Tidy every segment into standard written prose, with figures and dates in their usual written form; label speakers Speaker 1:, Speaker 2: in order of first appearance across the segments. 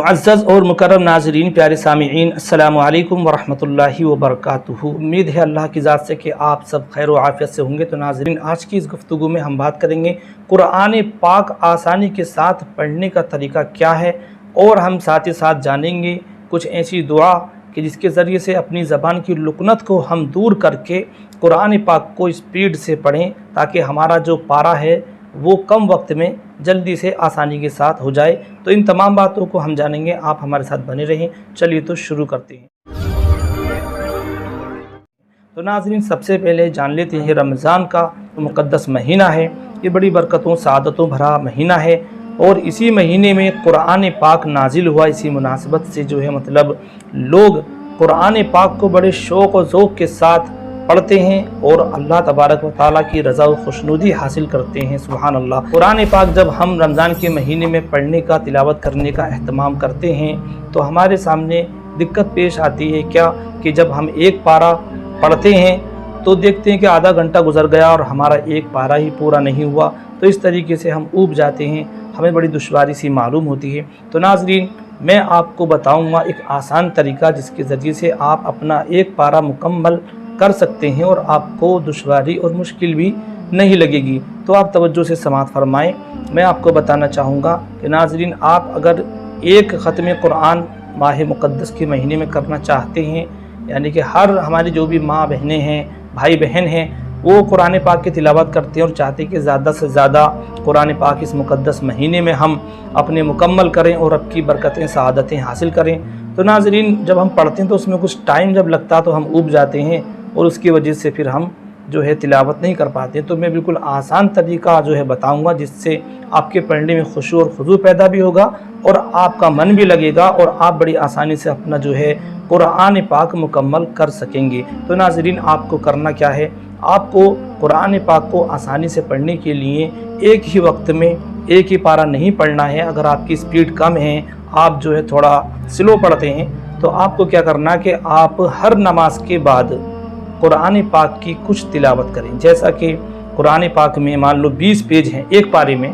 Speaker 1: मुअज़्ज़ज़ और मुकर्रम नाज़रीन, प्यारे सामिईन, अस्सलामु अलैकुम वरहमतुल्लाहि वबरकातुहू। उम्मीद है अल्लाह की ज़ात से कि आप सब खैर व आफ़ियत से होंगे। तो नाज़रीन, आज की इस गुफ्तगू में हम बात करेंगे कुरान पाक आसानी के साथ पढ़ने का तरीका क्या है, और हम साथ ही साथ जानेंगे कुछ ऐसी दुआ कि जिसके ज़रिए से अपनी ज़बान की लुकनत को हम दूर करके कुरान पाक को स्पीड से पढ़ें, ताकि हमारा जो पारा है वो कम वक्त में जल्दी से आसानी के साथ हो जाए। तो इन तमाम बातों को हम जानेंगे, आप हमारे साथ बने रहें। चलिए तो शुरू करते हैं। तो नाज़रीन, सबसे पहले जान लेते हैं रमज़ान का मुक़द्दस महीना है। ये बड़ी बरकतों सआदतों भरा महीना है, और इसी महीने में कुरान पाक नाजिल हुआ। इसी मुनासिबत से जो है मतलब लोग कुरान पाक को बड़े शौक़ और ज़ौक़ के साथ पढ़ते हैं और अल्लाह तबारक व तआला की रज़ा व खुशनुदी हासिल करते हैं। सुभान अल्लाह। कुरान पाक जब हम रमज़ान के महीने में पढ़ने का, तिलावत करने का अहतमाम करते हैं, तो हमारे सामने दिक्कत पेश आती है क्या कि जब हम एक पारा पढ़ते हैं तो देखते हैं कि आधा घंटा गुजर गया और हमारा एक पारा ही पूरा नहीं हुआ। तो इस तरीके से हम ऊब जाते हैं, हमें बड़ी दुश्वारी सी मालूम होती है। तो नाज़रीन, मैं आपको बताऊँगा एक आसान तरीका जिसके ज़रिए से आप अपना एक पारा मुकम्मल कर सकते हैं और आपको दुश्वारी और मुश्किल भी नहीं लगेगी। तो आप तवज्जो से समाअत फरमाएं। मैं आपको बताना चाहूँगा कि नाज़रीन, आप अगर एक ख़त्म कुरान माह मुक़द्दस के महीने में करना चाहते हैं, यानी कि हर हमारी जो भी माँ बहनें हैं, भाई बहन हैं, वो कुरान पाक की तिलावत करते हैं और चाहते हैं कि ज़्यादा से ज़्यादा कुरान पाक इस मुक़द्दस महीने में हम अपने मुकम्मल करें और रब की बरकतें सआदतें हासिल करें। तो नाज़रीन, जब हम पढ़ते हैं तो उसमें कुछ टाइम जब लगता तो हम ऊब जाते हैं और उसकी वजह से फिर हम जो है तिलावत नहीं कर पाते। तो मैं बिल्कुल आसान तरीका जो है बताऊंगा, जिससे आपके पढ़ने में खुशू और खुजू पैदा भी होगा और आपका मन भी लगेगा और आप बड़ी आसानी से अपना जो है कुरान पाक मुकम्मल कर सकेंगे। तो नाज़रीन, आपको करना क्या है, आपको कुरान पाक को आसानी से पढ़ने के लिए एक ही वक्त में एक ही पारा नहीं पढ़ना है। अगर आपकी स्पीड कम है, आप जो है थोड़ा स्लो पढ़ते हैं, तो आपको क्या करना है कि आप हर नमाज के बाद कुरान पाक की कुछ तिलावत करें। जैसा कि कुरान पाक में मान लो 20 पेज हैं, एक पारे में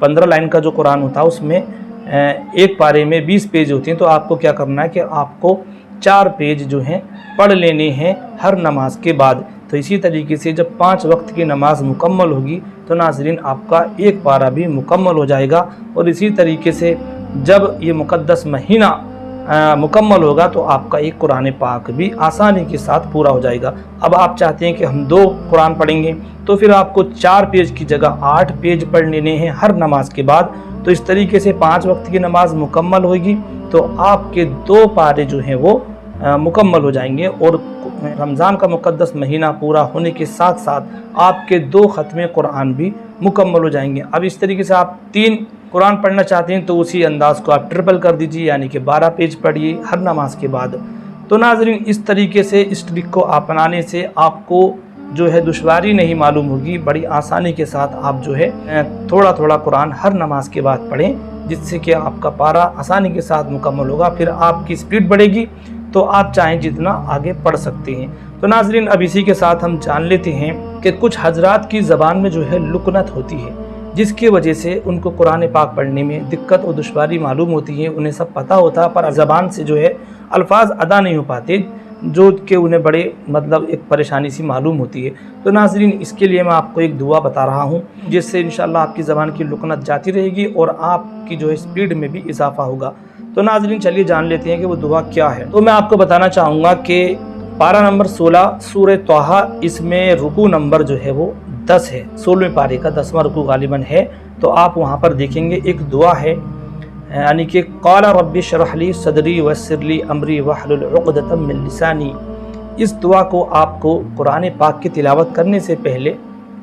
Speaker 1: 15 लाइन का जो कुरान होता है उसमें एक पारे में 20 पेज होते हैं। तो आपको क्या करना है कि आपको 4 पेज जो हैं पढ़ लेने हैं हर नमाज के बाद। तो इसी तरीके से जब 5 वक्त की नमाज मुकम्मल होगी तो नाज़रीन आपका एक पारा भी मुकम्मल हो जाएगा। और इसी तरीके से जब ये मुक़द्दस महीना मुकम्मल होगा तो आपका एक कुरान पाक भी आसानी के साथ पूरा हो जाएगा। अब आप चाहते हैं कि हम 2 कुरान पढ़ेंगे, तो फिर आपको 4 पेज की जगह 8 पेज पढ़ लेने हैं हर नमाज के बाद। तो इस तरीके से 5 वक्त की नमाज मुकम्मल होगी तो आपके 2 पारे जो हैं वो मुकम्मल हो जाएंगे, और रमज़ान का मुक़द्दस महीना पूरा होने के साथ साथ आपके 2 ख़त्मे कुरान भी मुकम्मल हो जाएंगे। अब इस तरीके से आप 3 कुरान पढ़ना चाहते हैं तो उसी अंदाज़ को आप ट्रिपल कर दीजिए, यानी कि 12 पेज पढ़िए हर नमाज के बाद। तो नाज़रीन, इस तरीके से इस ट्रिक को अपनाने से आपको जो है दुश्वारी नहीं मालूम होगी। बड़ी आसानी के साथ आप जो है थोड़ा थोड़ा कुरान हर नमाज के बाद पढ़ें, जिससे कि आपका पारा आसानी के साथ मुकम्मल होगा। फिर आपकी स्पीड बढ़ेगी तो आप चाहें जितना आगे पढ़ सकते हैं। तो नाज़रीन, अब इसी के साथ हम जान लेते हैं कि कुछ हजरात की ज़बान में जो है लुकनत होती है, जिसकी वजह से उनको कुरान पाक पढ़ने में दिक्कत और दुश्वारी मालूम होती है। उन्हें सब पता होता पर ज़बान से जो है अल्फाज अदा नहीं हो पाते, जो कि उन्हें बड़े मतलब एक परेशानी सी मालूम होती है। तो नाज़रीन, इसके लिए मैं आपको एक दुआ बता रहा हूँ, जिससे इंशाअल्लाह आपकी ज़बान की लुकनत जाती रहेगी और आपकी जो है स्पीड में भी इजाफा होगा। तो नाज़रीन, चलिए जान लेते हैं कि वो दुआ क्या है। तो मैं आपको बताना चाहूँगा कि पारा नंबर 16 सूरह तोहा, इसमें रुकू नंबर जो है वो 10 है। 16वें पारे का 10वां रुकू गालिबन है। तो आप वहाँ पर देखेंगे एक दुआ है, यानी कि क़ाला रब्बि इश्रह ली सदरी वयस्सिर ली अमरी वहलुल उक़दतम मिन लिसानी। इस दुआ को आपको कुरान पाक की तिलावत करने से पहले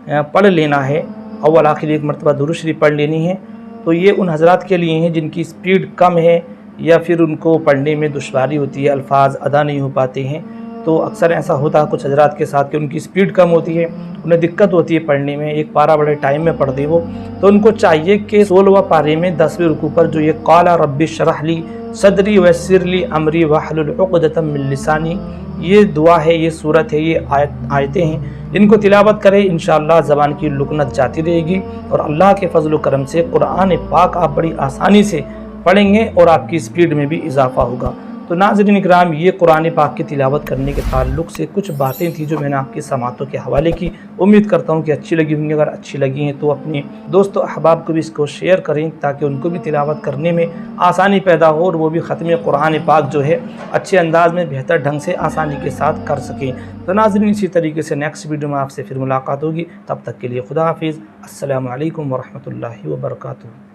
Speaker 1: पढ़ लेना है। अव्वल आखिर एक मरतबा दुरूद शरीफ पढ़ लेनी है। तो ये उन हजरात के लिए हैं जिनकी स्पीड कम है या फिर उनको पढ़ने में दुश्वारी होती है, अल्फाज अदा नहीं हो पाते हैं। तो अक्सर ऐसा होता है कुछ हजरात के साथ कि उनकी स्पीड कम होती है, उन्हें दिक्कत होती है पढ़ने में, एक पारा बड़े टाइम में पढ़ते वो। तो उनको चाहिए कि 16वां पारे में 10वें रुकू पर जो ये क़ाला रब्बि इश्रह ली सदरी वयस्सिर ली अमरी वहलुल उक़दतम मिन लिसानी, ये दुआ है, ये सूरत है, ये आयतें हैं, इनको तिलावत करें। इंशाअल्लाह ज़बान की लुकनत जाती रहेगी और अल्लाह के फजल व करम से कुरान पाक आप बड़ी आसानी से پڑھیں گے اور آپ کی سپیڈ میں بھی اضافہ ہوگا۔ تو ناظرین اکرام، یہ قرآن پاک کی تلاوت کرنے کے تعلق سے کچھ باتیں تھیں جو میں نے آپ کی سماعتوں کے حوالے کی۔ امید کرتا ہوں کہ اچھی لگی ہوں گی۔ اگر اچھی لگی ہیں تو اپنے دوست و احباب کو بھی اس کو شیئر کریں تاکہ ان کو بھی تلاوت کرنے میں آسانی پیدا ہو اور وہ بھی ختم قرآن پاک جو ہے اچھے انداز میں بہتر ڈھنگ سے آسانی کے ساتھ کر سکیں۔ تو ناظرین، اسی طریقے سے نیکسٹ ویڈیو میں آپ سے پھر ملاقات ہوگی۔ تب تک کے لیے خدا حافظ۔ السلام علیکم ورحمۃ اللہ وبرکاتہ۔